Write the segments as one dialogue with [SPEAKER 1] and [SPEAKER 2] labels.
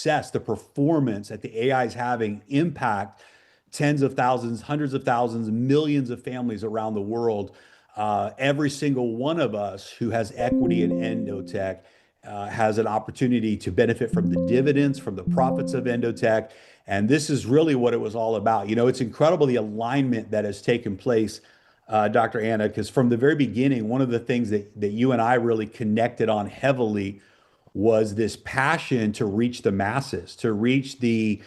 [SPEAKER 1] success, the performance that the AI is having impact tens of thousands, hundreds of thousands, millions of families around the world. Every single one of us who has equity in Endotech has an opportunity to benefit from the dividends, from the profits of Endotech. And this is really what it was all about. You know, it's incredible the alignment that has taken place, Dr. Anna, because from the very beginning, one of the things that you and I really connected on heavily was this passion to reach the masses, to reach the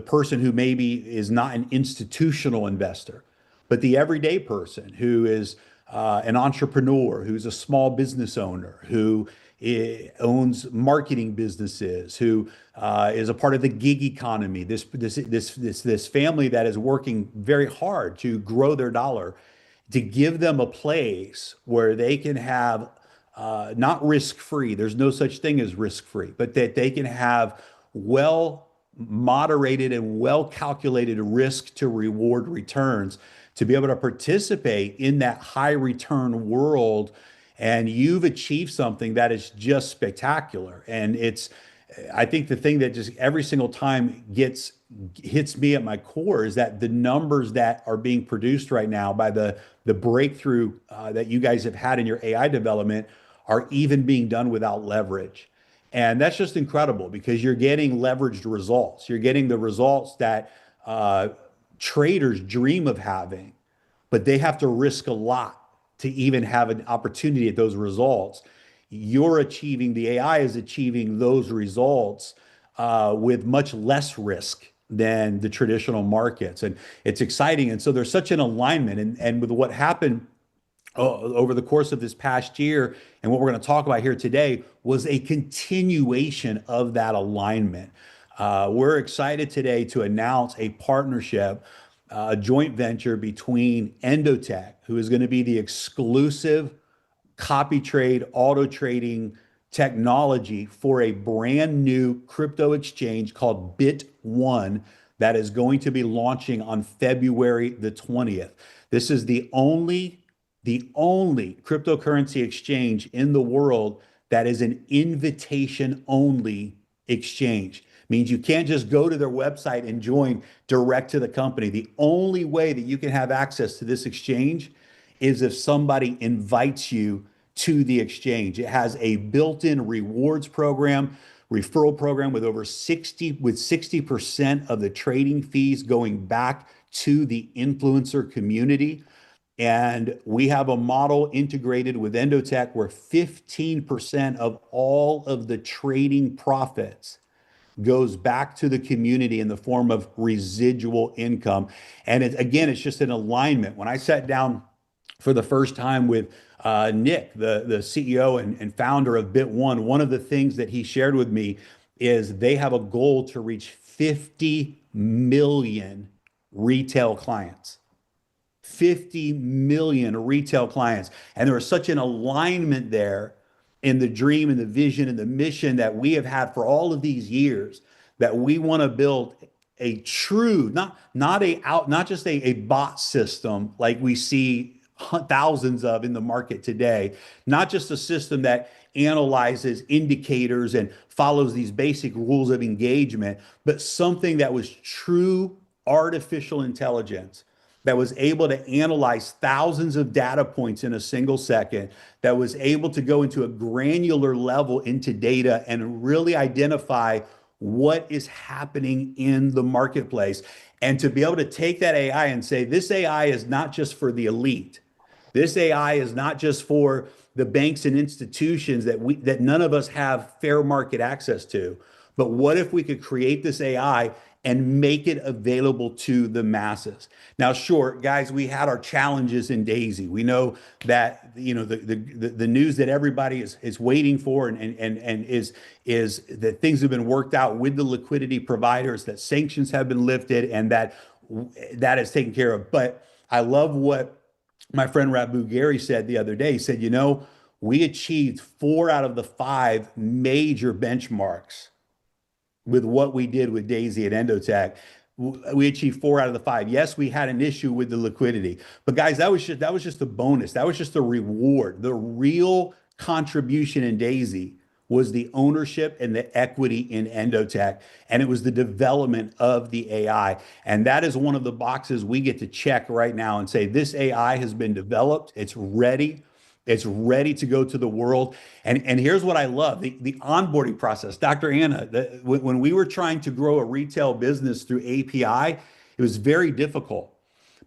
[SPEAKER 1] person who maybe is not an institutional investor, but the everyday person who is an entrepreneur, who's a small business owner, who owns marketing businesses, who is a part of the gig economy. This family that is working very hard to grow their dollar, to give them a place where they can have not risk-free. There's no such thing as risk-free, but that they can have well moderated and well calculated risk to reward returns to be able to participate in that high return world. And you've achieved something that is just spectacular. And I think the thing that just every single time hits me at my core is that the numbers that are being produced right now by the breakthrough that you guys have had in your AI development are even being done without leverage. And that's just incredible because you're getting leveraged results. You're getting the results that traders dream of having, but they have to risk a lot to even have an opportunity at those results. The AI is achieving those results with much less risk than the traditional markets. And it's exciting. And so there's such an alignment. And with what happened over the course of this past year, and what we're going to talk about here today, was a continuation of that alignment. We're excited today to announce a partnership, a joint venture between Endotech, who is going to be the exclusive copy trade, auto trading technology for a brand new crypto exchange called Bit1 that is going to be launching on February the 20th. This is the only cryptocurrency exchange in the world that is an invitation only exchange. Means you can't just go to their website and join direct to the company. The only way that you can have access to this exchange is if somebody invites you to the exchange. It has a built-in rewards program, referral program with 60% of the trading fees going back to the influencer community. And we have a model integrated with Endotech where 15% of all of the trading profits goes back to the community in the form of residual income. And it's just an alignment. When I sat down for the first time with Nick, the CEO and founder of Bit1, one of the things that he shared with me is they have a goal to reach 50 million retail clients. 50 million retail clients. And there was such an alignment there in the dream and the vision and the mission that we have had for all of these years, that we want to build a true, not just a bot system like we see thousands of in the market today, not just a system that analyzes indicators and follows these basic rules of engagement, but something that was true artificial intelligence, that was able to analyze thousands of data points in a single second, that was able to go into a granular level into data and really identify what is happening in the marketplace. And to be able to take that AI and say, this AI is not just for the elite. This AI is not just for the banks and institutions that none of us have fair market access to. But what if we could create this AI and make it available to the masses? Now, sure, guys, we had our challenges in Daisy. We know that the news that everybody is waiting for and is that things have been worked out with the liquidity providers, that sanctions have been lifted, and that is taken care of. But I love what my friend Rabu Gary said the other day. He said, we achieved 4 out of the 5 major benchmarks with what we did with Daisy and Endotech. We achieved 4 out of the 5. Yes, we had an issue with the liquidity, but guys, that was just a bonus. That was just a reward. The real contribution in Daisy was the ownership and the equity in Endotech, and it was the development of the AI. And that is one of the boxes we get to check right now and say, this AI has been developed, it's ready. It's ready to go to the world. And here's what I love, the onboarding process. Dr. Anna, when we were trying to grow a retail business through API, it was very difficult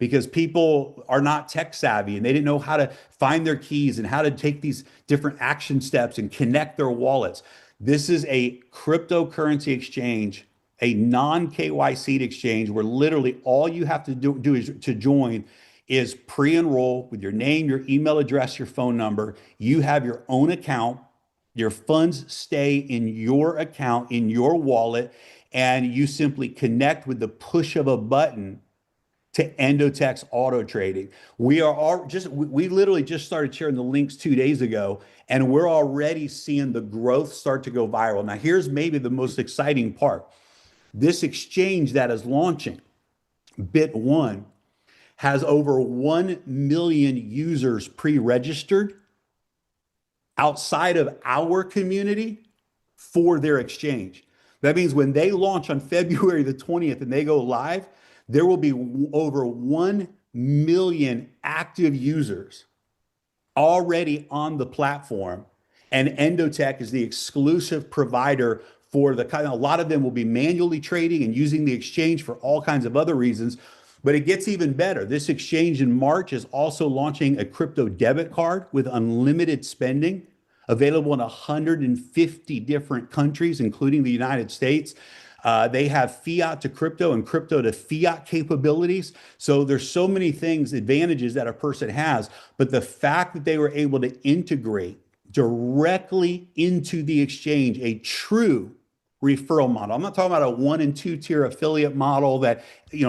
[SPEAKER 1] because people are not tech savvy and they didn't know how to find their keys and how to take these different action steps and connect their wallets. This is a cryptocurrency exchange, a non-KYC exchange, where literally all you have to do is to join is pre-enroll with your name, your email address, your phone number. You have your own account. Your funds stay in your account, in your wallet, and you simply connect with the push of a button to Endotech's auto trading. We literally just started sharing the links 2 days ago, and we're already seeing the growth start to go viral. Now, here's maybe the most exciting part. This exchange that is launching, Bit One, has over 1 million users pre-registered outside of our community for their exchange. That means when they launch on February the 20th and they go live, there will be over 1 million active users already on the platform. And Endotech is the exclusive provider for a lot of them will be manually trading and using the exchange for all kinds of other reasons. But it gets even better. This exchange in March is also launching a crypto debit card with unlimited spending, available in 150 different countries, including the United States. They have fiat to crypto and crypto to fiat capabilities. So there's so many things, advantages that a person has. But the fact that they were able to integrate directly into the exchange a true referral model. I'm not talking about a 1 and 2 tier affiliate model that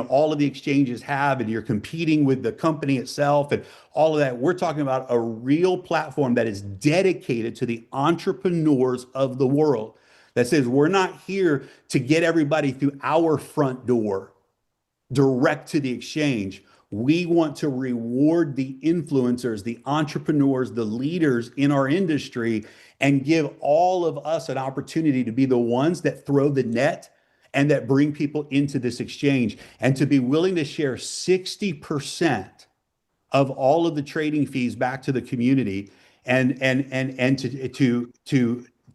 [SPEAKER 1] all of the exchanges have and you're competing with the company itself and all of that. We're talking about a real platform that is dedicated to the entrepreneurs of the world, that says we're not here to get everybody through our front door direct to the exchange. We want to reward the influencers, the entrepreneurs, the leaders in our industry, and give all of us an opportunity to be the ones that throw the net and that bring people into this exchange, and to be willing to share 60% of all of the trading fees back to the community, and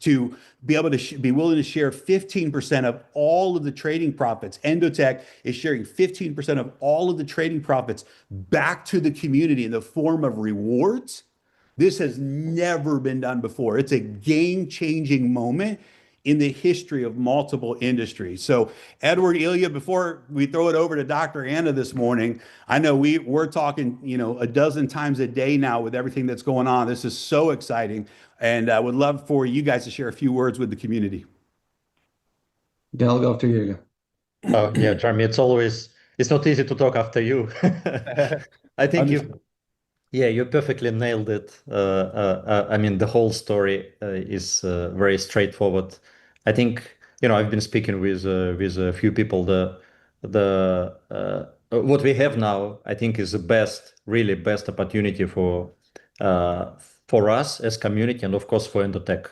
[SPEAKER 1] to be able to be willing to share 15% of all of the trading profits. Endotech is sharing 15% of all of the trading profits back to the community in the form of rewards. This has never been done before. It's a game-changing moment in the history of multiple industries. So, Edward, Ilya, before we throw it over to Dr. Anna this morning, I know we're talking, a dozen times a day now with everything that's going on. This is so exciting, and I would love for you guys to share a few words with the community.
[SPEAKER 2] Yeah, I'll go after you, Ilya.
[SPEAKER 3] Oh, yeah, Jeremy, it's not easy to talk after you. I think you perfectly nailed it. I mean, the whole story is very straightforward. I think, I've been speaking with a few people. What we have now, I think, is the really best opportunity for us as community, and of course for Endotech.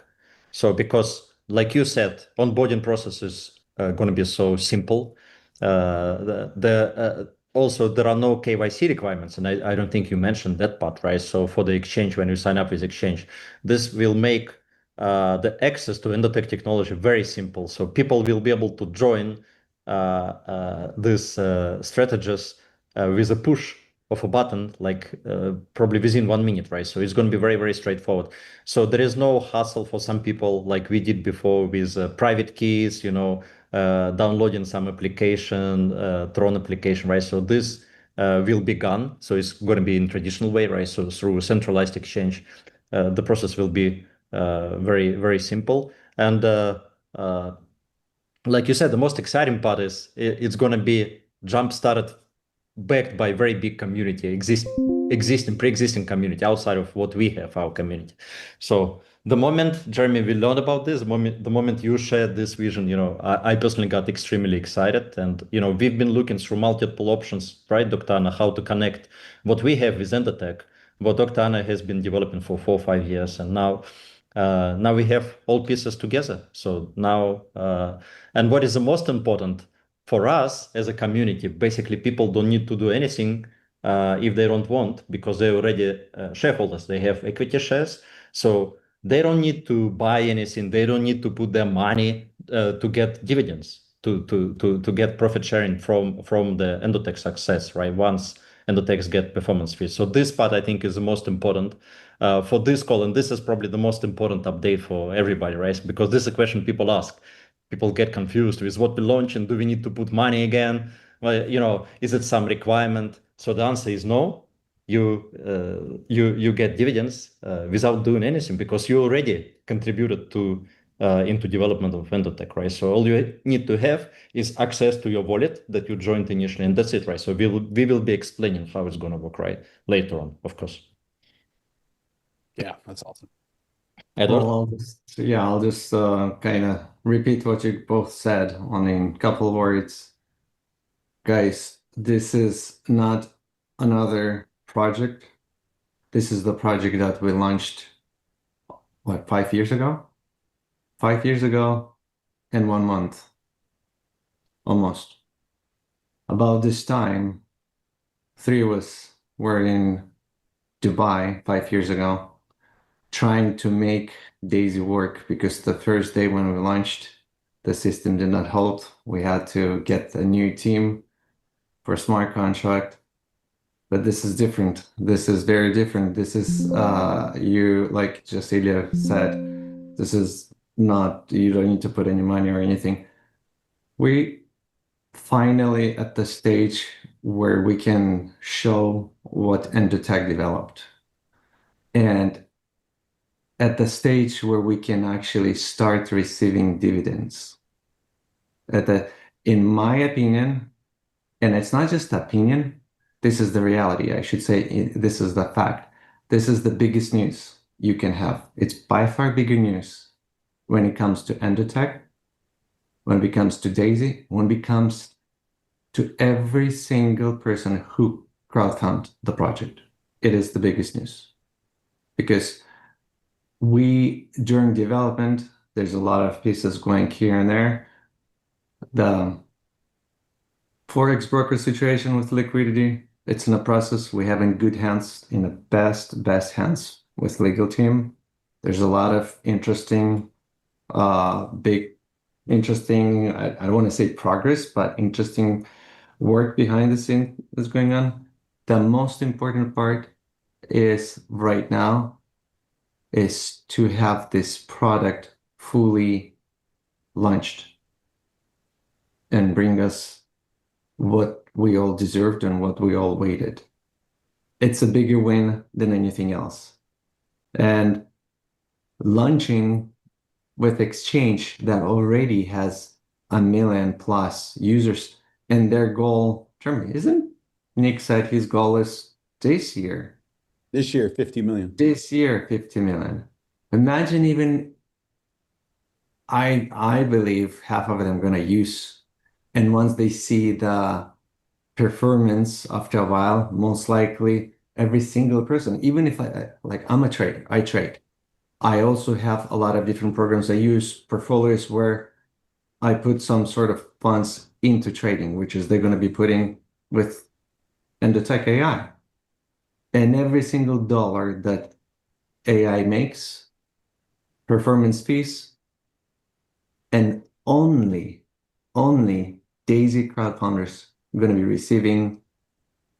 [SPEAKER 3] So, because like you said, onboarding process is going to be so simple. Also, there are no KYC requirements, and I don't think you mentioned that part, right? So for the exchange, when you sign up with exchange, this will make the access to Endotech technology very simple. So people will be able to join these strategies with a push of a button, like probably within 1 minute, right? So it's going to be very, very straightforward. So there is no hassle for some people like we did before with private keys, downloading some application, Tron application, right? So this will be gone. So it's going to be in traditional way, right? So through a centralized exchange, the process will be very, very simple. And like you said, the most exciting part is it's going to be jump-started, backed by very big community, pre-existing community outside of what we have, our community. So the moment, Jeremy, we learned about this, the moment you shared this vision, I personally got extremely excited. And, we've been looking through multiple options, right, Dr. Anna, how to connect what we have with Endotech, what Dr. Anna has been developing for 4 or 5 years. And now now we have all pieces together. So now, and what is the most important for us as a community, basically people don't need to do anything if they don't want, because they're already shareholders. They have equity shares. So they don't need to buy anything. They don't need to put their money to get dividends, to get profit sharing from the Endotech success, right? Once Endotechs get performance fees. So this part I think is the most important for this call, and this is probably the most important update for everybody, right? Because this is a question people ask. People get confused with what we launch and do we need to put money again? Well, you know, is it some requirement? So the answer is no. You get dividends without doing anything because you already contributed to into development of Endotech, right? So all you need to have is access to your wallet that you joined initially, and that's it, right? So we will be explaining how it's going to work, right, later on, of course.
[SPEAKER 1] Yeah, that's awesome.
[SPEAKER 3] Edward?
[SPEAKER 2] I'll just kind of repeat what you both said on in a couple of words. Guys, this is not another project. This is the project that we launched, what, 5 years ago? 5 years ago and 1 month, almost. About this time, three of us were in Dubai 5 years ago, trying to make Daisy work because the first day when we launched, the system did not hold. We had to get a new team for smart contract. But this is different. This is very different. This is, you, like Cecilia said, this is not, you don't need to put any money or anything. We finally at the stage where we can show what Endotech developed. And at the stage where we can actually start receiving dividends. In my opinion, and it's not just opinion, this is the reality. I should say this is the fact. This is the biggest news you can have. It's by far bigger news when it comes to Endotech, when it comes to Daisy, when it comes to every single person who crowdfund the project. It is the biggest news because during development, there's a lot of pieces going here and there. The Forex broker situation with liquidity, it's in a process. We have in good hands, in the best hands with legal team. There's a lot of interesting, I don't want to say progress, but interesting work behind the scene that's going on. The most important part is right now is to have this product fully launched and bring us what we all deserved and what we all waited. It's a bigger win than anything else. And launching with Exchange that already has 1 million+ users, and their goal, Germany, isn't Nick said his goal is this year?
[SPEAKER 1] This year, 50 million.
[SPEAKER 2] This year, 50 million. Imagine even, I believe half of them going to use, and once they see the performance after a while, most likely every single person, even if I'm a trader, I trade. I also have a lot of different programs. I use portfolios where I put some sort of funds into trading, which is they're going to be putting with Endotech AI. And every single dollar that AI makes, performance fees, and only Daisy crowdfunders are going to be receiving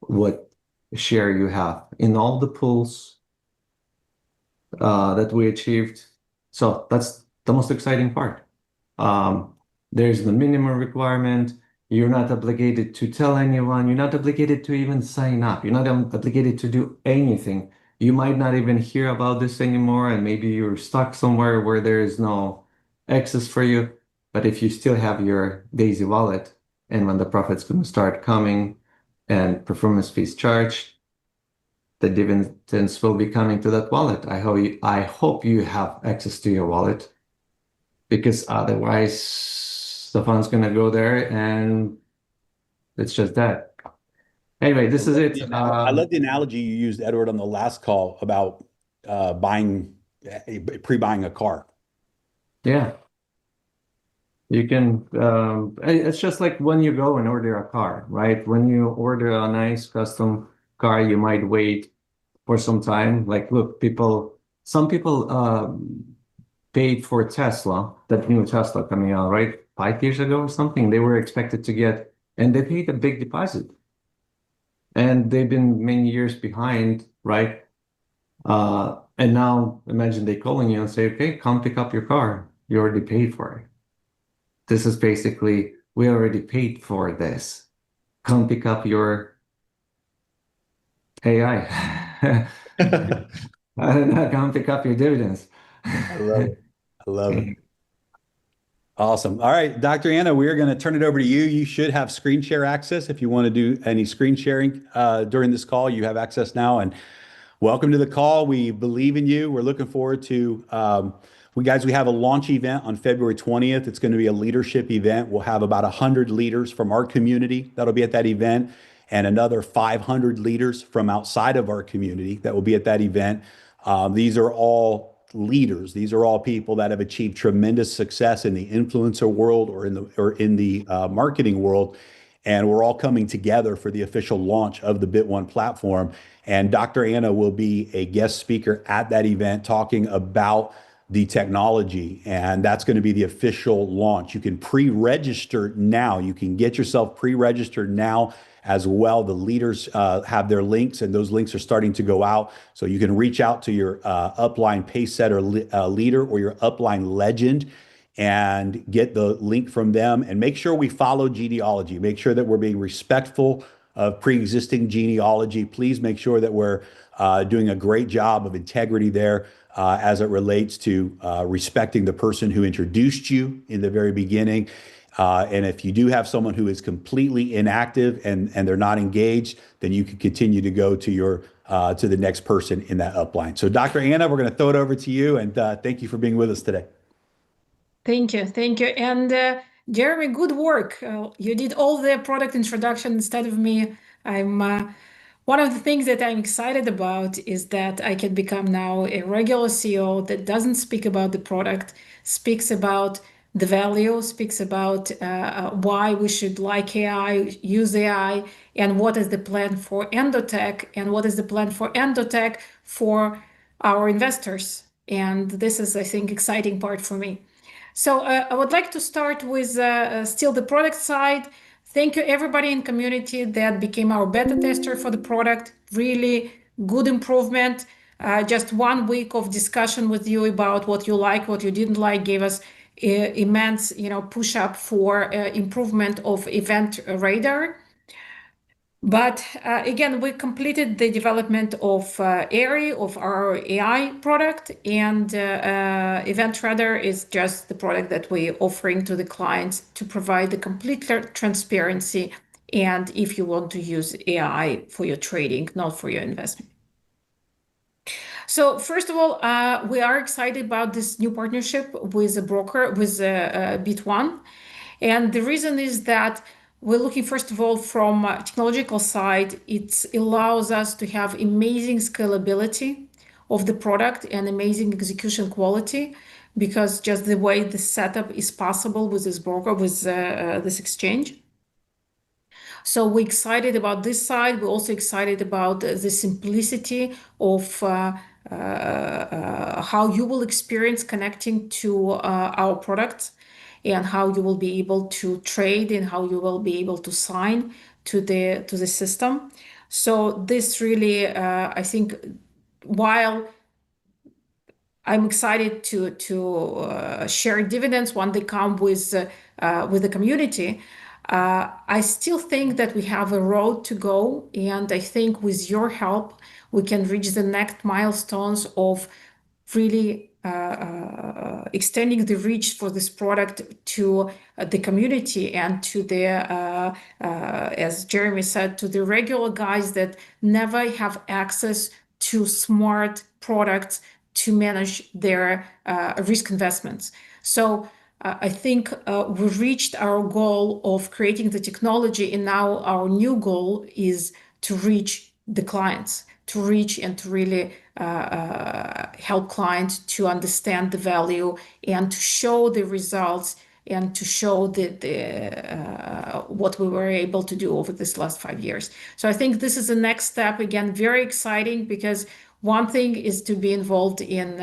[SPEAKER 2] what share you have in all the pools that we achieved. So that's the most exciting part. There's the minimum requirement. You're not obligated to tell anyone. You're not obligated to even sign up. You're not obligated to do anything. You might not even hear about this anymore, and maybe you're stuck somewhere where there is no access for you. But if you still have your Daisy wallet, and when the profit's going to start coming and performance fees charged, the dividends will be coming to that wallet. I hope you have access to your wallet, because otherwise the fund's going to go there and it's just that. Anyway, this is it.
[SPEAKER 1] I love the analogy you used, Edward, on the last call about buying pre-buying a car.
[SPEAKER 2] Yeah. You can, it's just like when you go and order a car, right? When you order a nice custom car, you might wait for some time. Like, look, some people paid for Tesla, that new Tesla coming out, right? 5 years ago or something. They were expected to get, and they paid a big deposit. And they've been many years behind, right? And now imagine they calling you and say, okay, come pick up your car. You already paid for it. This is basically, we already paid for this. Come pick up your AI. Come pick up your dividends.
[SPEAKER 1] I love it. I love it. Awesome. All right, Dr. Anna, we're going to turn it over to you. You should have screen share access. If you want to do any screen sharing during this call, you have access now. And welcome to the call. We believe in you. We're looking forward to, we have a launch event on February 20th. It's going to be a leadership event. We'll have about 100 leaders from our community that'll be at that event, and another 500 leaders from outside of our community that will be at that event. These are all leaders. These are all people that have achieved tremendous success in the influencer world or in the marketing world. And we're all coming together for the official launch of the Bit1 platform. And Dr. Anna will be a guest speaker at that event talking about the technology. And that's going to be the official launch. You can pre-register now. You can get yourself pre-registered now as well. The leaders have their links, and those links are starting to go out. So you can reach out to your upline pace setter leader or your upline legend and get the link from them, and make sure we follow genealogy. Make sure that we're being respectful of pre-existing genealogy. Please make sure that we're doing a great job of integrity there as it relates to respecting the person who introduced you in the very beginning. And if you do have someone who is completely inactive and they're not engaged, then you can continue to go to to the next person in that upline. So Dr. Anna, we're going to throw it over to you, and thank you for being with us today.
[SPEAKER 4] Thank you. And Jeremy, good work. You did all the product introduction instead of me. One of the things that I'm excited about is that I can become now a regular CEO that doesn't speak about the product, speaks about the value, speaks about why we should like AI, use AI, and what is the plan for Endotech, and what is the plan for Endotech for our investors. And this is, I think, exciting part for me. So I would like to start with still the product side. Thank you everybody in community that became our beta tester for the product. Really good improvement. Just 1 week of discussion with you about what you like, what you didn't like, gave us immense, push up for improvement of event radar. But again, we completed the development of ARI, of our AI product, and Event Radar is just the product that we're offering to the clients to provide the complete transparency, and if you want to use AI for your trading, not for your investment. So first of all, we are excited about this new partnership with a broker, with Bit1. And the reason is that we're looking, first of all, from a technological side, it allows us to have amazing scalability of the product and amazing execution quality, because just the way the setup is possible with this broker, with this exchange. So we're excited about this side. We're also excited about the simplicity of how you will experience connecting to our products, and how you will be able to trade, and how you will be able to sign to the system. So this really, I think, while I'm excited to share dividends when they come with the community, I still think that we have a road to go, and I think with your help, we can reach the next milestones of really extending the reach for this product to the community and to the, as Jeremy said, to the regular guys that never have access to smart products to manage their risk investments. So I think we reached our goal of creating the technology, and now our new goal is to reach the clients, to reach and to really help clients to understand the value and to show the results and to show what we were able to do over this last 5 years. So I think this is the next step. Again, very exciting, because one thing is to be involved in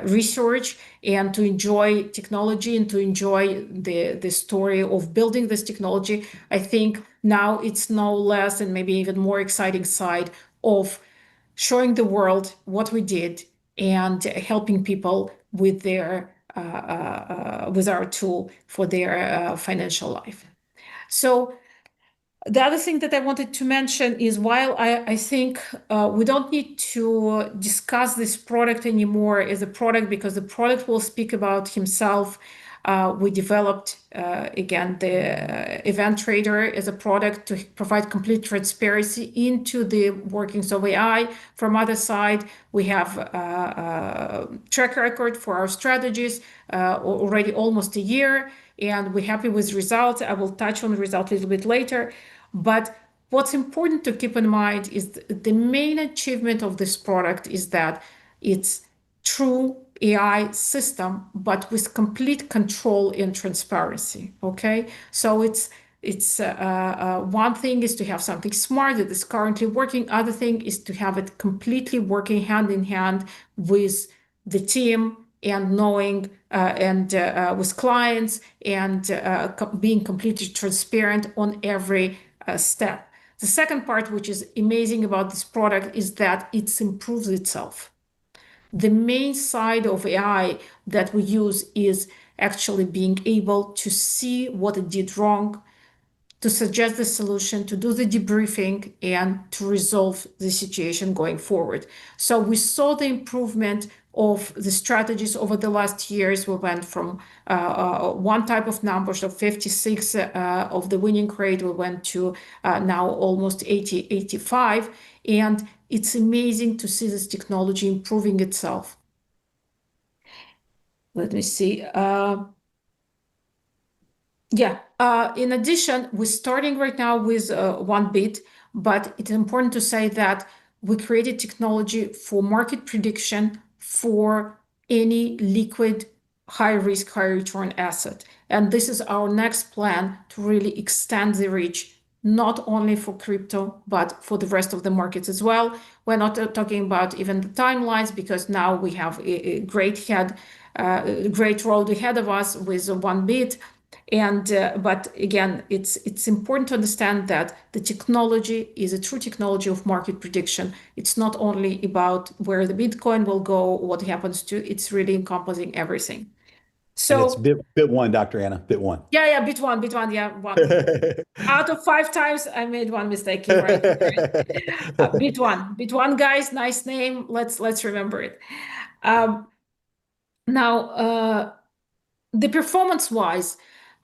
[SPEAKER 4] research and to enjoy technology and to enjoy the story of building this technology. I think now it's no less and maybe even more exciting side of showing the world what we did and helping people with their with our tool for their financial life. So the other thing that I wanted to mention is, while I think we don't need to discuss this product anymore as a product, because the product will speak about himself. We developed, again, the Event Trader as a product to provide complete transparency into the workings of AI. From other side, we have a track record for our strategies, already almost a year, and we're happy with results. I will touch on the result a little bit later. But what's important to keep in mind is the main achievement of this product is that it's true AI system, but with complete control and transparency. Okay, so it's one thing is to have something smart that is currently working. Other thing is to have it completely working hand in hand with the team and knowing with clients and being completely transparent on every step. The second part, which is amazing about this product, is that it improves itself. The main side of AI that we use is actually being able to see what it did wrong, to suggest the solution, to do the debriefing, and to resolve the situation going forward. So we saw the improvement of the strategies over the last years. We went from one type of numbers of 56 of the winning rate. We went to now almost 80, 85. And it's amazing to see this technology improving itself. Let me see. In addition, we're starting right now with 1-bit, but it's important to say that we created technology for market prediction for any liquid, high risk, high return asset. And this is our next plan to really extend the reach, not only for crypto, but for the rest of the markets as well. We're not talking about even the timelines, because now we have a great road ahead of us with 1-bit. And but again, it's important to understand that the technology is a true technology of market prediction. It's not only about where the Bitcoin will go, what happens to, it's really encompassing everything. So
[SPEAKER 1] and it's bit one, Dr. Anna, bit one.
[SPEAKER 4] Yeah, bit one, yeah. One. Out of 5 times, I made one mistake. You're right. Bit one, guys, nice name. Let's remember it. Now, the performance-wise,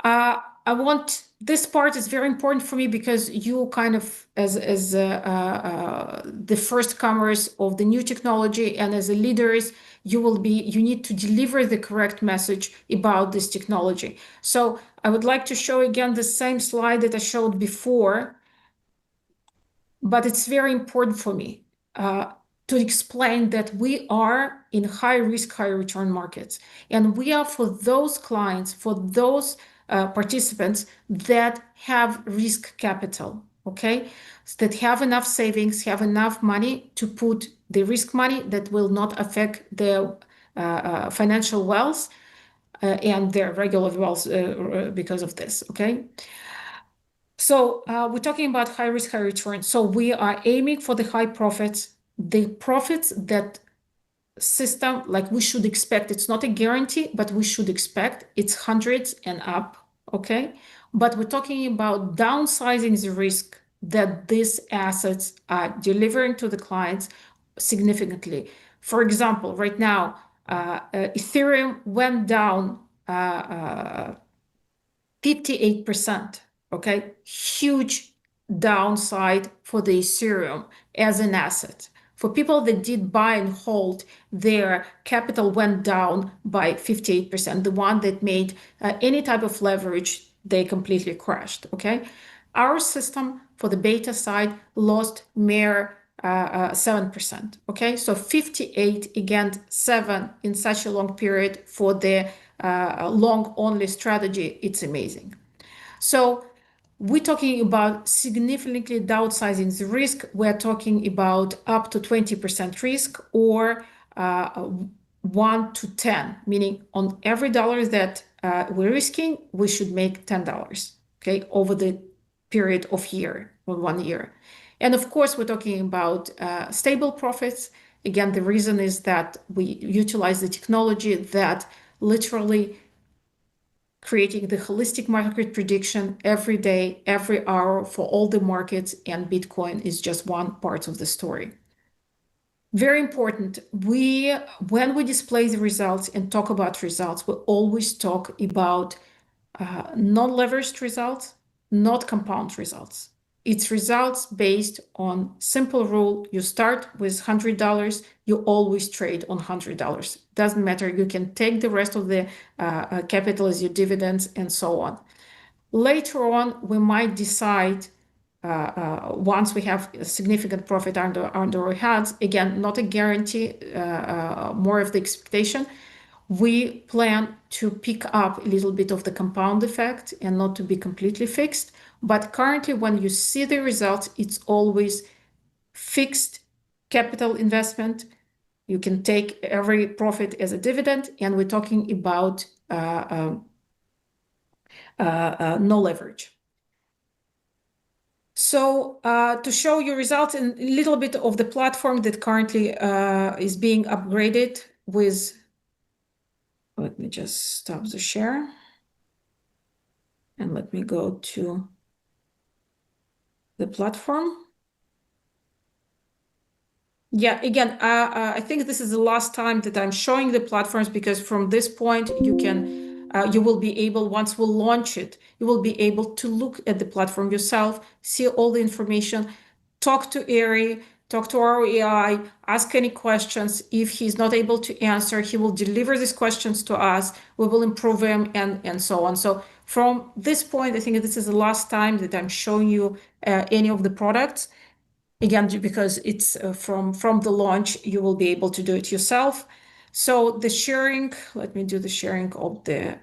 [SPEAKER 4] I want, this part is very important for me, because you kind of, as the first comers of the new technology and as the leaders, you need to deliver the correct message about this technology. So I would like to show again the same slide that I showed before, but it's very important for me to explain that we are in high risk, high return markets. And we are for those clients, for those participants that have risk capital, okay? That have enough savings, have enough money to put the risk money that will not affect their financial wealth and their regular wealth because of this, okay? So we're talking about high risk, high return. So we are aiming for the high profits, the profits that system, like we should expect. It's not a guarantee, but we should expect it's hundreds and up, okay? But we're talking about downsizing the risk that these assets are delivering to the clients significantly. For example, right now, Ethereum went down 58%, okay? Huge downside for the Ethereum as an asset. For people that did buy and hold, their capital went down by 58%. The one that made any type of leverage, they completely crashed, okay? Our system for the beta side lost mere 7%. Okay, so 58 against 7 in such a long period for the long only strategy. It's amazing. So we're talking about significantly downsizing the risk. We're talking about up to 20% risk, or 1 to 10, meaning on every dollar that we're risking, we should make $10, okay, over the period of year or 1 year. And of course, we're talking about stable profits. Again, the reason is that we utilize the technology that literally creating the holistic market prediction every day, every hour for all the markets, and Bitcoin is just one part of the story. Very important, when we display the results and talk about results, we always talk about non-leveraged results, not compound results. It's results based on simple rule. You start with $100, you always trade on $100. Doesn't matter, you can take the rest of the capital as your dividends and so on. Later on, we might decide, once we have a significant profit under our hands, again, not a guarantee, more of the expectation, we plan to pick up a little bit of the compound effect and not to be completely fixed. But currently, when you see the results, it's always fixed capital investment. You can take every profit as a dividend, and we're talking about no leverage. So to show you results and a little bit of the platform that currently is being upgraded with, let me just stop the share and let me go to the platform. Yeah, again, I think this is the last time that I'm showing the platforms, because from this point you can, you will be able, once we launch it, you will be able to look at the platform yourself, see all the information, talk to Ari, talk to our AI, ask any questions. If he's not able to answer, he will deliver these questions to us. We will improve them and so on. So from this point, I think this is the last time that I'm showing you any of the products. Again, because it's from the launch, you will be able to do it yourself. So the sharing, let me do the sharing of the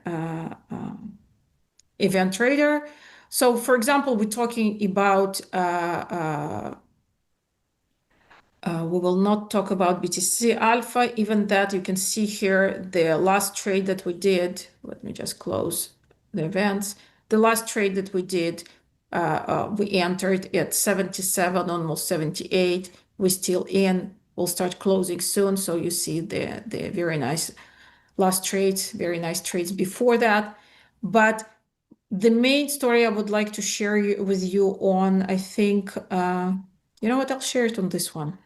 [SPEAKER 4] event trader. So for example, we're talking about, we will not talk about BTC Alpha, even that you can see here the last trade that we did. Let me just close the events. The last trade that we did, we entered at 77, almost 78. We're still in. We'll start closing soon. So you see the very nice last trades, very nice trades before that. But the main story I would like to share with you on, I think, you know what, I'll share it on this one.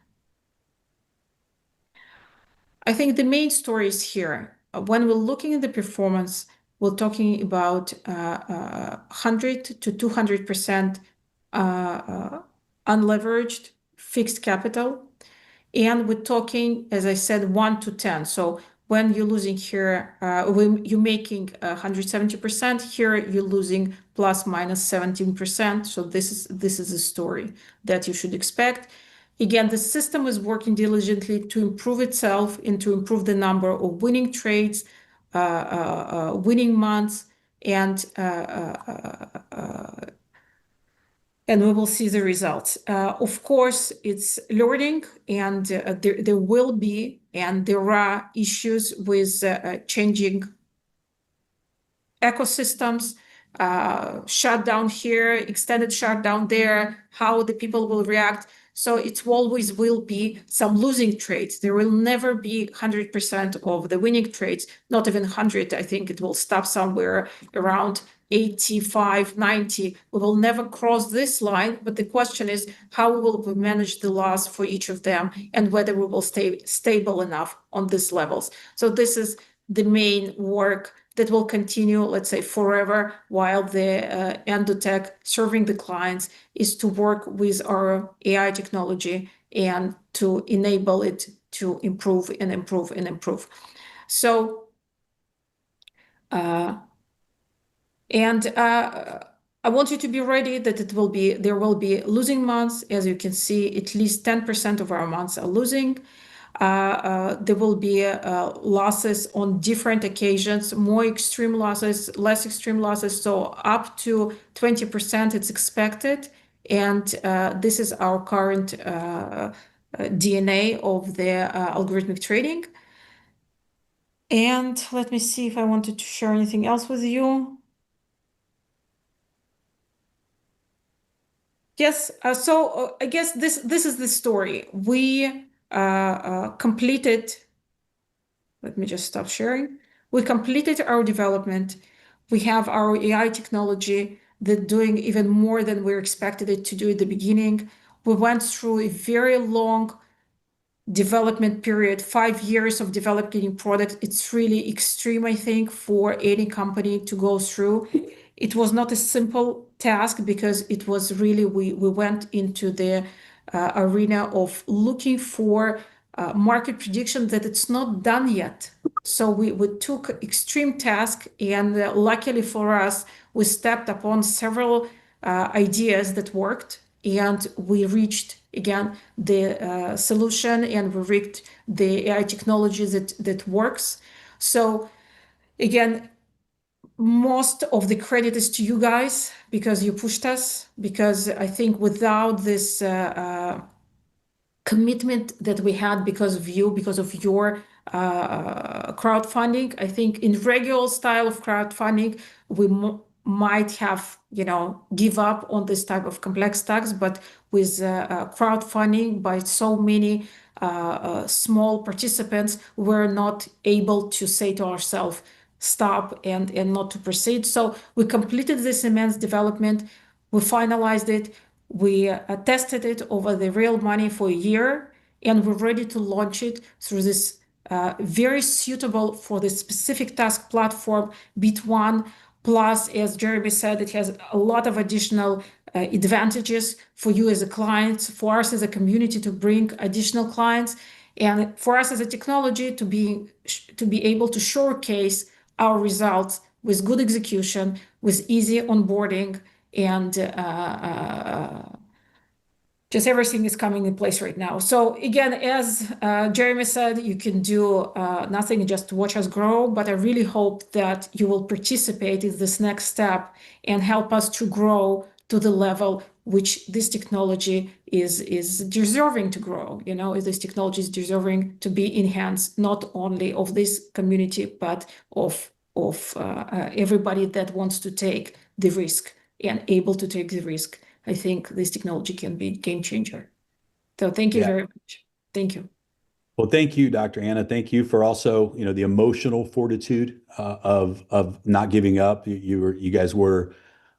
[SPEAKER 4] I think the main story is here. When we're looking at the performance, we're talking about 100 to 200% unleveraged fixed capital. And we're talking, as I said, 1 to 10. So when you're losing here, when you're making 170%, here you're losing plus minus 17%. So this is a story that you should expect. Again, the system is working diligently to improve itself and to improve the number of winning trades, winning months, and we will see the results. Of course, it's learning, and there will be, and there are issues with changing ecosystems, shutdown here, extended shutdown there, how the people will react. So it always will be some losing trades. There will never be 100% of the winning trades, not even 100. I think it will stop somewhere around 85, 90. We will never cross this line, but the question is how will we manage the loss for each of them and whether we will stay stable enough on these levels. So this is the main work that will continue, let's say, forever, while the Endotech serving the clients is to work with our AI technology and to enable it to improve and improve and improve. So, I want you to be ready that there will be losing months. As you can see, at least 10% of our months are losing. There will be losses on different occasions, more extreme losses, less extreme losses. So up to 20% it's expected. And this is our current DNA of the algorithmic trading. And let me see if I wanted to share anything else with you. Yes, so I guess this is the story. We completed, let me just stop sharing. We completed our development. We have our AI technology that doing even more than we expected it to do at the beginning. We went through a very long development period, 5 years of developing product. It's really extreme, I think, for any company to go through. It was not a simple task because it was really, we went into the arena of looking for market prediction that it's not done yet. So we took extreme task, and luckily for us, we stepped upon several ideas that worked, and we reached again the solution, and we reached the AI technology that works. So again, most of the credit is to you guys because you pushed us, because I think without this commitment that we had because of you, because of your crowdfunding, I think in regular style of crowdfunding, we might have, give up on this type of complex tasks, but with crowdfunding by so many small participants, we're not able to say to ourselves, stop and not to proceed. So we completed this immense development. We finalized it. We tested it over the real money for a year, and we're ready to launch it through this very suitable for the specific task platform, Bit1. Plus, as Jeremy said, it has a lot of additional advantages for you as a client, for us as a community to bring additional clients, and for us as a technology to be able to showcase our results with good execution, with easy onboarding, and just everything is coming in place right now. So again, as Jeremy said, you can do nothing, just watch us grow. But I really hope that you will participate in this next step and help us to grow to the level which this technology is deserving to grow. This technology is deserving to be in hands not only of this community, but of everybody that wants to take the risk and able to take the risk. I think this technology can be a game changer. So thank you very much. Thank you.
[SPEAKER 1] Well, thank you, Dr. Anna. Thank you for also, the emotional fortitude of not giving up. You guys were,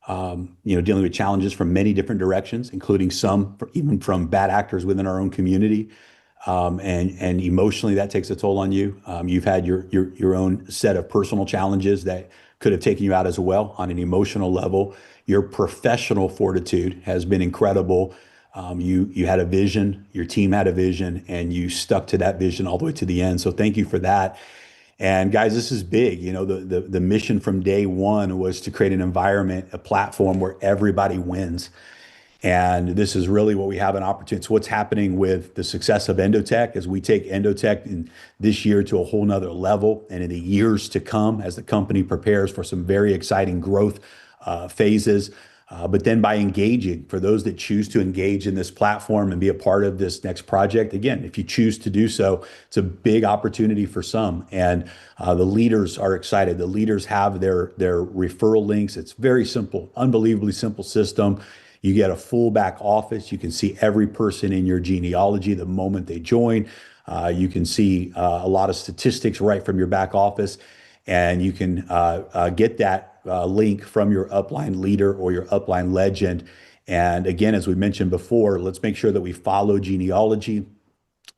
[SPEAKER 1] dealing with challenges from many different directions, including some even from bad actors within our own community. And emotionally, that takes a toll on you. You've had your own set of personal challenges that could have taken you out as well on an emotional level. Your professional fortitude has been incredible. You had a vision, your team had a vision, and you stuck to that vision all the way to the end. So thank you for that. And guys, this is big. The mission from day one was to create an environment, a platform where everybody wins. And this is really what we have an opportunity. It's what's happening with the success of Endotech as we take Endotech in this year to a whole nother level, and in the years to come as the company prepares for some very exciting growth phases. But then by engaging, for those that choose to engage in this platform and be a part of this next project, again, if you choose to do so, it's a big opportunity for some. And the leaders are excited. The leaders have their referral links. It's very simple, unbelievably simple system. You get a full back office. You can see every person in your genealogy the moment they join. You can see a lot of statistics right from your back office, and you can get that link from your upline leader or your upline legend. And again, as we mentioned before, let's make sure that we follow genealogy.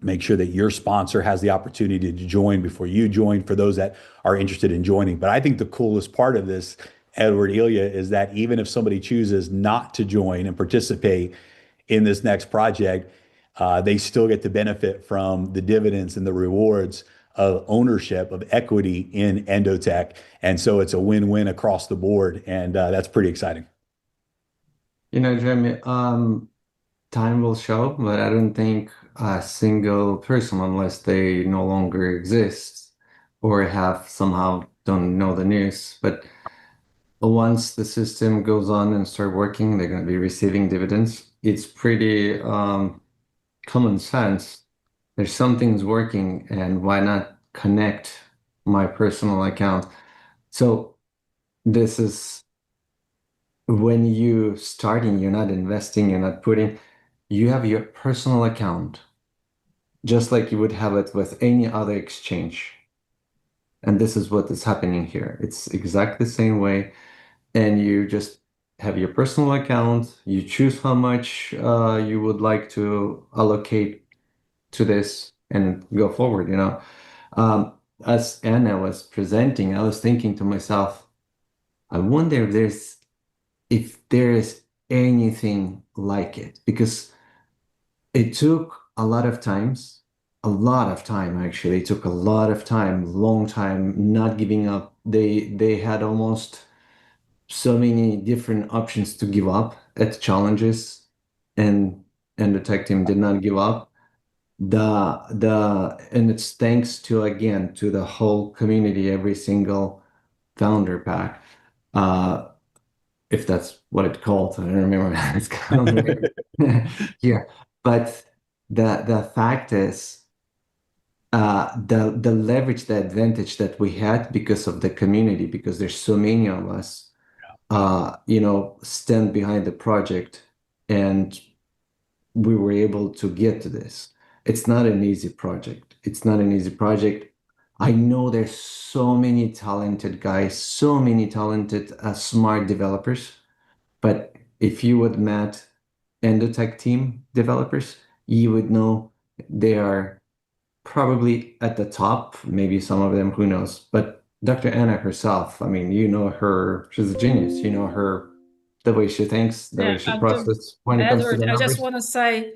[SPEAKER 1] Make sure that your sponsor has the opportunity to join before you join for those that are interested in joining. But I think the coolest part of this, Edward, Ilya, is that even if somebody chooses not to join and participate in this next project, they still get to benefit from the dividends and the rewards of ownership, of equity in Endotech. And so it's a win-win across the board. And that's pretty exciting.
[SPEAKER 2] Jeremy, time will show, but I don't think a single person, unless they no longer exist or have somehow don't know the news, but once the system goes on and start working, they're going to be receiving dividends. It's pretty common sense. There's something's working, and why not connect my personal account? So this is when you starting, you're not investing, you're not putting, you have your personal account, just like you would have it with any other exchange. And this is what is happening here. It's exactly the same way. And you just have your personal account, you choose how much you would like to allocate to this and go forward, As Anna was presenting, I was thinking to myself, I wonder if there is anything like it, because it took a lot of time actually. It took a lot of time, long time, not giving up. They had almost so many different options to give up at challenges, and the tech team did not give up. And it's thanks to, again, to the whole community, every single founder pack. If that's what it's called. I don't remember. It's kind of yeah. But the fact is, the leverage, the advantage that we had because of the community, because there's so many of us, stand behind the project, and we were able to get to this. It's not an easy project. It's not an easy project. I know there's so many talented guys, so many talented, smart developers. But if you would met Endotech team developers, you would know they are probably at the top, maybe some of them, who knows. But Dr. Anna herself, I mean, you know her, she's a genius. You know her, the way she thinks, the way she processes when it comes to the
[SPEAKER 4] Edward, I just
[SPEAKER 2] numbers.
[SPEAKER 4] want to say,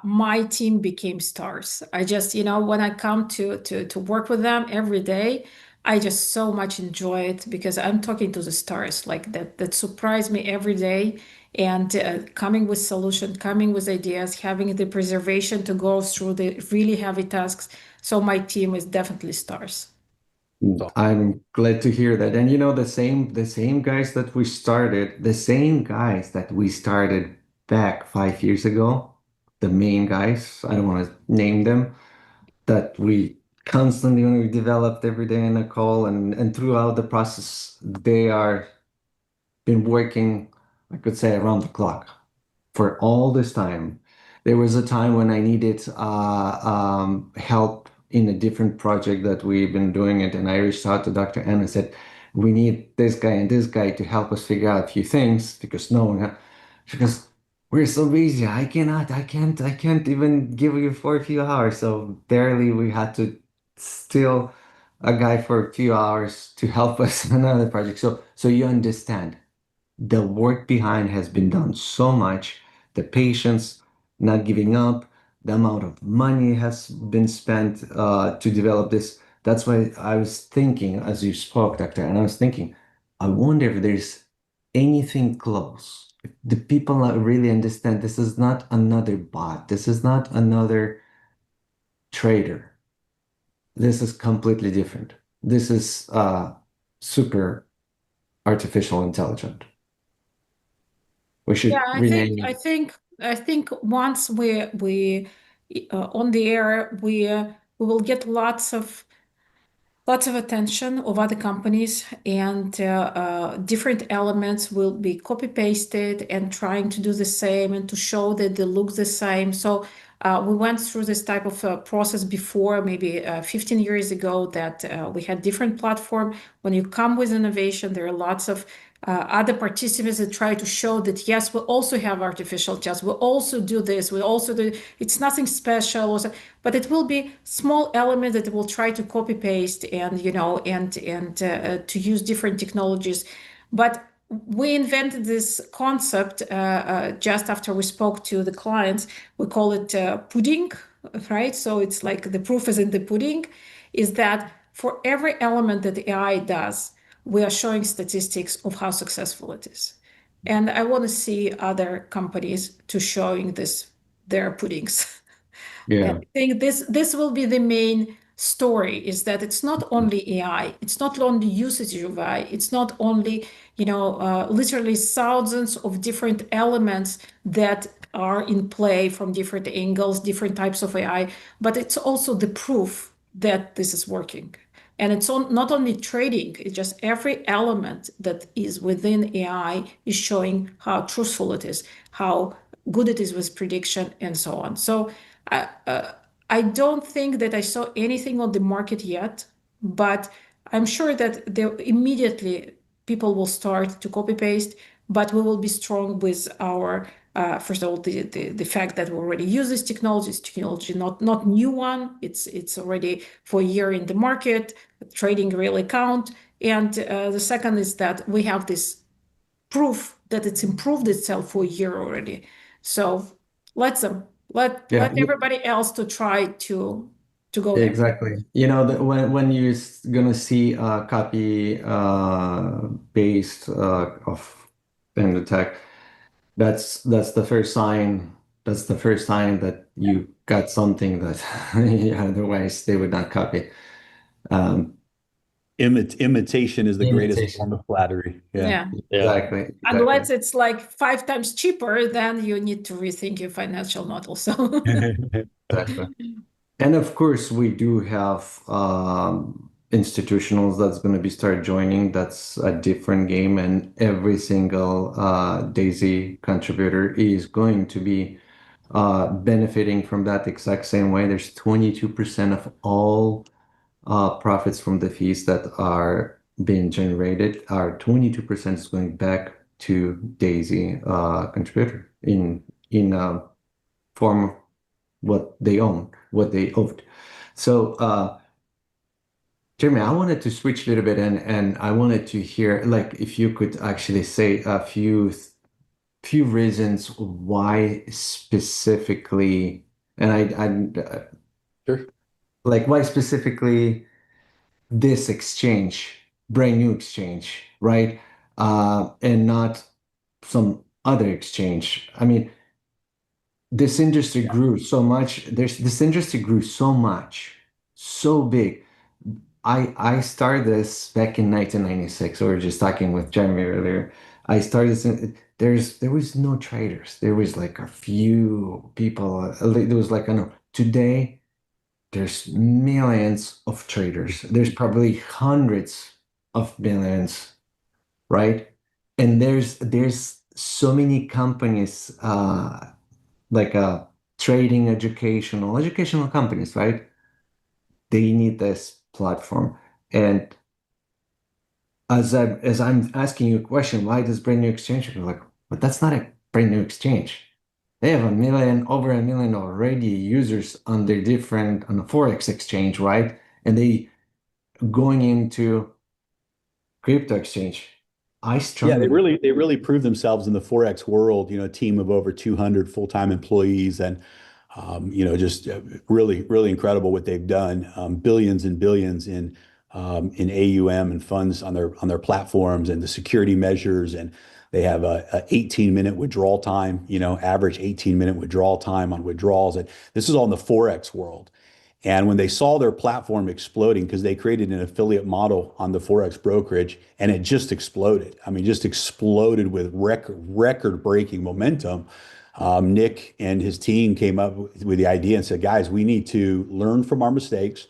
[SPEAKER 4] my team became stars. I just, when I come to work with them every day, I just so much enjoy it because I'm talking to the stars like that surprise me every day, and coming with solution, coming with ideas, having the preservation to go through the really heavy tasks. So my team is definitely stars.
[SPEAKER 2] I'm glad to hear that. And the same guys that we started, back 5 years ago, the main guys, I don't want to name them, that we constantly developed every day in a call, and throughout the process, they are been working, I could say, around the clock for all this time. There was a time when I needed help in a different project that we've been doing it, and I reached out to Dr. Anna and said, we need this guy and this guy to help us figure out a few things because no one, because we're so busy. I can't even give you for a few hours. So barely we had to steal a guy for a few hours to help us in another project. So you understand the work behind has been done so much, the patience, not giving up, the amount of money has been spent to develop this. That's why I was thinking, as you spoke, Doctor, and I was thinking, I wonder if there's anything close. If the people really understand this is not another bot. This is not another trader. This is completely different. This is super artificial intelligent. We should rename
[SPEAKER 4] I
[SPEAKER 2] it.
[SPEAKER 4] I think once we on the air, we will get lots of attention of other companies, and different elements will be copy pasted and trying to do the same and to show that they look the same. So we went through this type of process before, maybe 15 years ago, that we had different platform. When you come with innovation, there are lots of other participants that try to show that yes, we also have artificial intelligence, we also do this, we also do, it's nothing special, also, but it will be small elements that will try to copy paste and to use different technologies. But we invented this concept just after we spoke to the clients. We call it pudding, right? So it's like the proof is in the pudding, is that for every element that AI does, we are showing statistics of how successful it is. And I want to see other companies to showing their puddings.
[SPEAKER 2] Yeah.
[SPEAKER 4] And I think this will be the main story, is that it's not only AI, it's not only usage of AI, it's not only, literally thousands of different elements that are in play from different angles, different types of AI, but it's also the proof that this is working. And it's not only trading, it's just every element that is within AI is showing how truthful it is, how good it is with prediction, and so on. So I don't think that I saw anything on the market yet, but I'm sure that immediately people will start to copy paste, but we will be strong with our first of all the fact that we already use this technology, not new one. It's already for a year in the market. Trading really count, and the second is that we have this proof that it's improved itself for a year already. So let everybody else to try to go there.
[SPEAKER 2] Exactly. When you're gonna see a copy paste of in the tech, that's the first sign. That's the first sign that you got something that otherwise they would not copy.
[SPEAKER 1] Imitation is the greatest
[SPEAKER 2] Imitation.
[SPEAKER 1] form of flattery.
[SPEAKER 4] Yeah.
[SPEAKER 2] Exactly.
[SPEAKER 4] Unless it's like 5 times cheaper, then you need to rethink your financial model. So
[SPEAKER 2] Exactly. And of course, we do have institutionals that's going to be start joining. That's a different game, and every single Daisy contributor is going to be benefiting from that exact same way. There's 22% of all profits from the fees that are being generated are 22% is going back to Daisy contributor in form of what they own, what they owed. So, Jeremy, I wanted to switch a little bit, and I wanted to hear, like, if you could actually say a few reasons why specifically, and I
[SPEAKER 1] Sure.
[SPEAKER 2] like why specifically this exchange, brand new exchange, right? And not some other exchange. I mean, this industry grew so much. This industry grew so much, so big. I started this back in 1996. We were just talking with Jeremy earlier. I started this. There was no traders. There was like a few people. There was like, I don't know. Today, there's millions of traders. There's probably hundreds of millions, right? And there's so many companies, like trading educational companies, right? They need this platform. And as I'm asking you a question, why does brand new exchange? You're like, but that's not a brand new exchange. They have over a million already users on their on the Forex exchange, right? And they going into crypto exchange.
[SPEAKER 1] Yeah,
[SPEAKER 2] strongly
[SPEAKER 1] they really prove themselves in the Forex world, a team of over 200 full-time employees, and just really, really incredible what they've done. Billions and billions in AUM and funds on their platforms, and the security measures, and they have a 18-minute withdrawal time, average 18-minute withdrawal time on withdrawals. And this is all in the Forex world. And when they saw their platform exploding, because they created an affiliate model on the Forex brokerage, and it just exploded. I mean, just exploded with record-breaking momentum. Nick and his team came up with the idea and said, guys, we need to learn from our mistakes,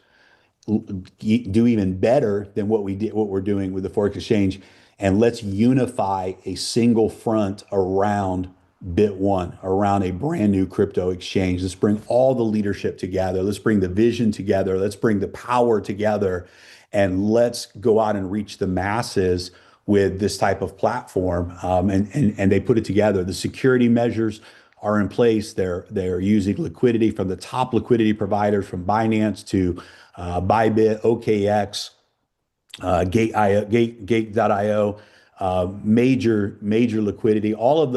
[SPEAKER 1] do even better than what we're doing with the Forex exchange, and let's unify a single front around Bit1, around a brand new crypto exchange. Let's bring all the leadership together. Let's bring the vision together. Let's bring the power together, and let's go out and reach the masses with this type of platform. And they put it together. The security measures are in place. They're using liquidity from the top liquidity providers, from Binance to Bybit, OKX, Gate.io, major liquidity, all of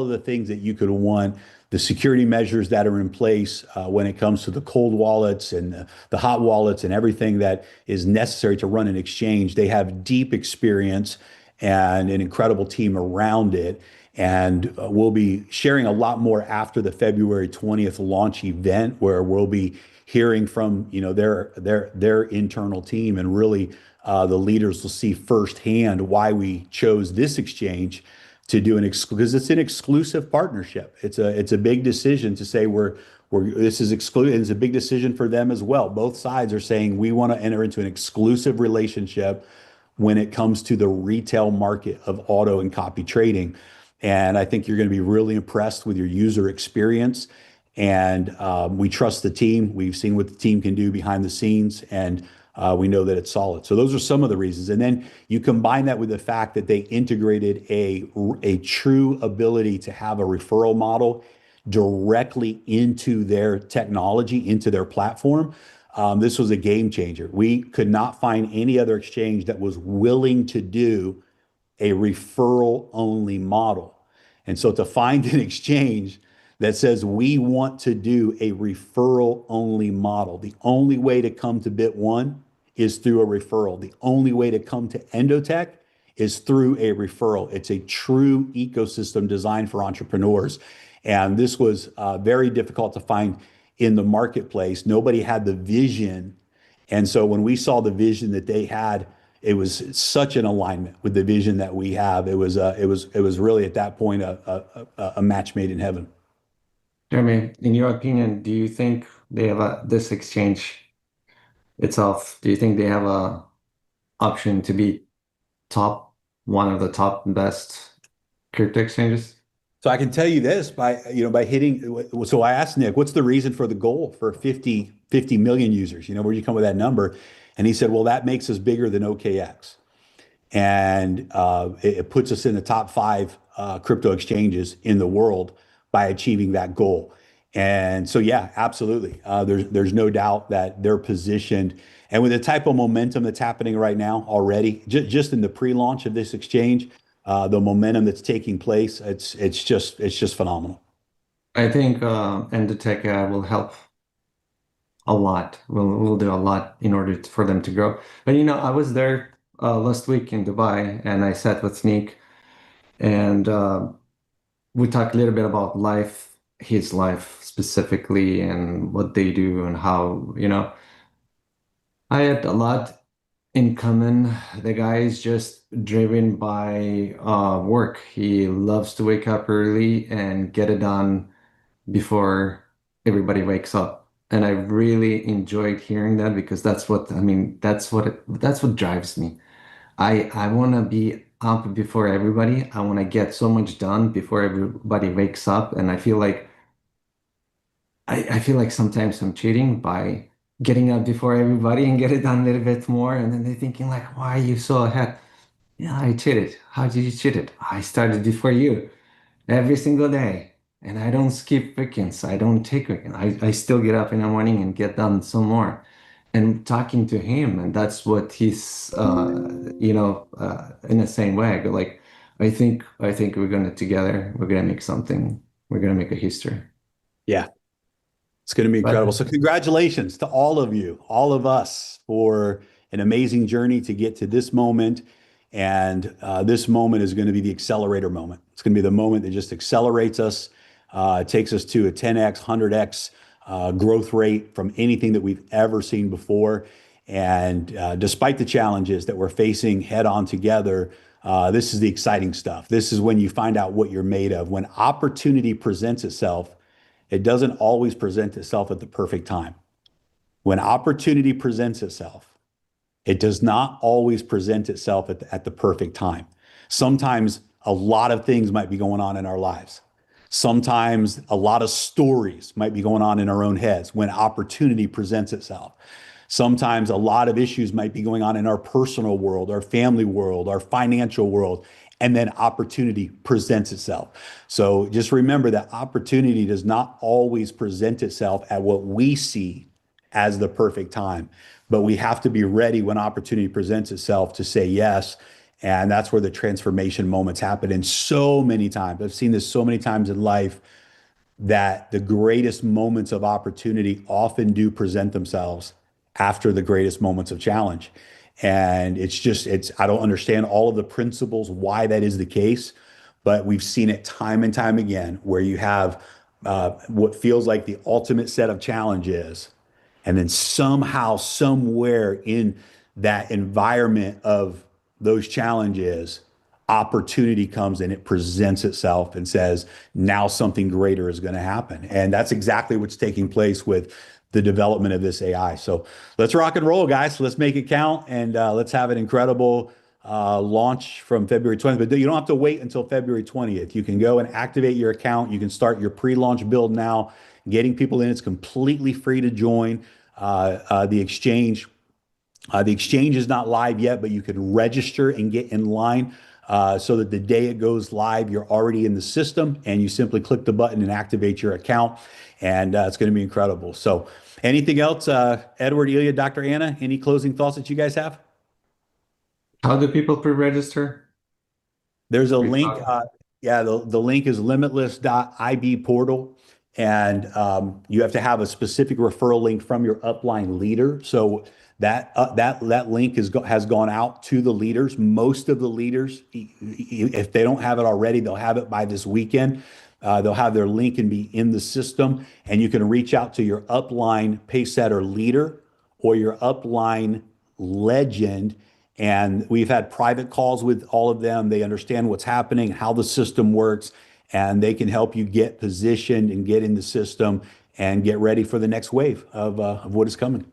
[SPEAKER 1] the things that you could want. The security measures that are in place when it comes to the cold wallets and the hot wallets and everything that is necessary to run an exchange. They have deep experience, and an incredible team around it. And we'll be sharing a lot more after the February 20th launch event, where we'll be hearing from, you know, their internal team, and really the leaders will see firsthand why we chose this exchange to do because it's an exclusive partnership. It's a big decision to say this is exclusive. It's a big decision for them as well. Both sides are saying we want to enter into an exclusive relationship when it comes to the retail market of auto and copy trading. And I think you're going to be really impressed with your user experience. And we trust the team. We've seen what the team can do behind the scenes, and we know that it's solid. So those are some of the reasons. And then you combine that with the fact that they integrated a true ability to have a referral model directly into their technology, into their platform. This was a game changer. We could not find any other exchange that was willing to do a referral only model. And so to find an exchange that says we want to do a referral only model, the only way to come to Bit One is through a referral. The only way to come to Endotech is through a referral. It's a true ecosystem designed for entrepreneurs. And this was very difficult to find in the marketplace. Nobody had the vision. And so when we saw the vision that they had, it was such an alignment with the vision that we have. It was really at that point a match made in heaven.
[SPEAKER 2] Jeremy, in your opinion, do you think they have this exchange itself? Do you think they have a option to be one of the top best crypto exchanges?
[SPEAKER 1] So I can tell you this by hitting. So I asked Nick, what's the reason for the goal for 50 million users? Where'd you come with that number? And he said, well, that makes us bigger than OKX. And it puts us in the top 5 crypto exchanges in the world by achieving that goal. And so, yeah, absolutely. There's no doubt that they're positioned. And with the type of momentum that's happening right now already, just in the pre-launch of this exchange, the momentum that's taking place, it's just phenomenal.
[SPEAKER 2] I think Endotech will help a lot. We'll do a lot in order for them to grow. But I was there last week in Dubai, and I sat with Nick, and we talked a little bit about his life specifically, and what they do, and how I had a lot in common. The guy is just driven by work. He loves to wake up early and get it done before everybody wakes up. And I really enjoyed hearing that, because that's what drives me. I want to be up before everybody. I want to get so much done before everybody wakes up. And I feel like sometimes I'm cheating by getting up before everybody and get it done a little bit more. And then they're thinking like, why are you so ahead? Yeah, I cheated. How did you cheat it? I started before you every single day. And I don't skip weekends. I don't take weekends. I still get up in the morning and get done some more. And talking to him, and that's what he's, in the same way. I go like, I think we're gonna make something. We're gonna make a history.
[SPEAKER 1] Yeah. It's going to be incredible. So congratulations to all of you, all of us, for an amazing journey to get to this moment. And this moment is going to be the accelerator moment. It's going to be the moment that just accelerates us, takes us to a 10x, 100x growth rate from anything that we've ever seen before. And despite the challenges that we're facing head on together, this is the exciting stuff. This is when you find out what you're made of. When opportunity presents itself, it doesn't always present itself at the perfect time. When opportunity presents itself, it does not always present itself at the perfect time. Sometimes a lot of things might be going on in our lives. Sometimes a lot of stories might be going on in our own heads when opportunity presents itself. Sometimes a lot of issues might be going on in our personal world, our family world, our financial world, and then opportunity presents itself. So just remember that opportunity does not always present itself at what we see as the perfect time, but we have to be ready when opportunity presents itself to say yes. And that's where the transformation moments happen. And so many times, I've seen this so many times in life, that the greatest moments of opportunity often do present themselves after the greatest moments of challenge. And I don't understand all of the principles why that is the case, but we've seen it time and time again where you have what feels like the ultimate set of challenges. And then somehow, somewhere in that environment of those challenges, opportunity comes and it presents itself and says, now something greater is going to happen. And that's exactly what's taking place with the development of this AI. So let's rock and roll, guys. Let's make it count, and let's have an incredible launch from February 20th. But you don't have to wait until February 20th. You can go and activate your account. You can start your pre-launch build now. Getting people in, it's completely free to join the exchange. The exchange is not live yet, but you can register and get in line so that the day it goes live, you're already in the system, and you simply click the button and activate your account, and it's going to be incredible. So anything else, Edward, Ilya, Dr. Anna, any closing thoughts that you guys have?
[SPEAKER 2] How do people pre-register?
[SPEAKER 1] There's a link. The link is limitless.ib portal. And you have to have a specific referral link from your upline leader. So that link has gone out to the leaders. Most of the leaders, if they don't have it already, they'll have it by this weekend. They'll have their link and be in the system, and you can reach out to your upline paysetter leader or your upline legend. And we've had private calls with all of them. They understand what's happening, how the system works, and they can help you get positioned and get in the system and get ready for the next wave of what is coming.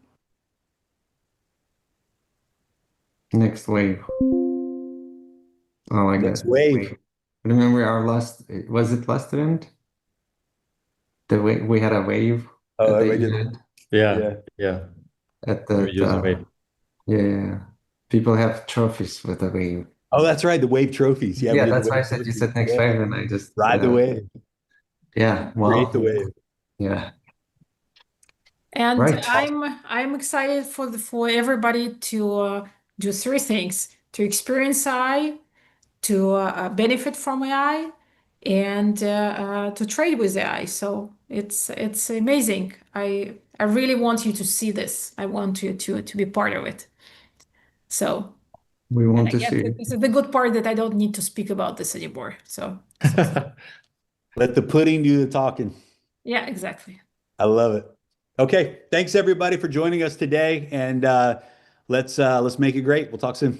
[SPEAKER 2] Next wave. I like
[SPEAKER 1] Next
[SPEAKER 2] that.
[SPEAKER 1] wave.
[SPEAKER 2] Remember our last event? We had a wave
[SPEAKER 1] Oh,
[SPEAKER 2] at the
[SPEAKER 1] we did.
[SPEAKER 2] event.
[SPEAKER 3] Yeah.
[SPEAKER 2] At
[SPEAKER 3] We use the wave.
[SPEAKER 2] yeah. People have trophies with the wave.
[SPEAKER 1] Oh, that's right. The wave trophies. Yeah, we did
[SPEAKER 2] that's
[SPEAKER 1] the
[SPEAKER 2] why I
[SPEAKER 1] wave
[SPEAKER 2] said you
[SPEAKER 1] trophies.
[SPEAKER 2] said next wave, and I just
[SPEAKER 1] Ride the wave.
[SPEAKER 2] Yeah, well,
[SPEAKER 1] Create the wave.
[SPEAKER 2] yeah.
[SPEAKER 4] And
[SPEAKER 2] Right.
[SPEAKER 4] I'm excited for everybody to do three things: to experience AI, to benefit from AI, and to trade with AI. So it's amazing. I really want you to see this. I want you to be part of it. So
[SPEAKER 2] We
[SPEAKER 4] and
[SPEAKER 2] want
[SPEAKER 4] I
[SPEAKER 2] to
[SPEAKER 4] guess
[SPEAKER 2] see.
[SPEAKER 4] this is the good part, that I don't need to speak about this anymore. So
[SPEAKER 1] Let the pudding do the talking.
[SPEAKER 4] yeah, exactly.
[SPEAKER 1] I love it. Okay. Thanks everybody for joining us today, and let's make it great. We'll talk soon.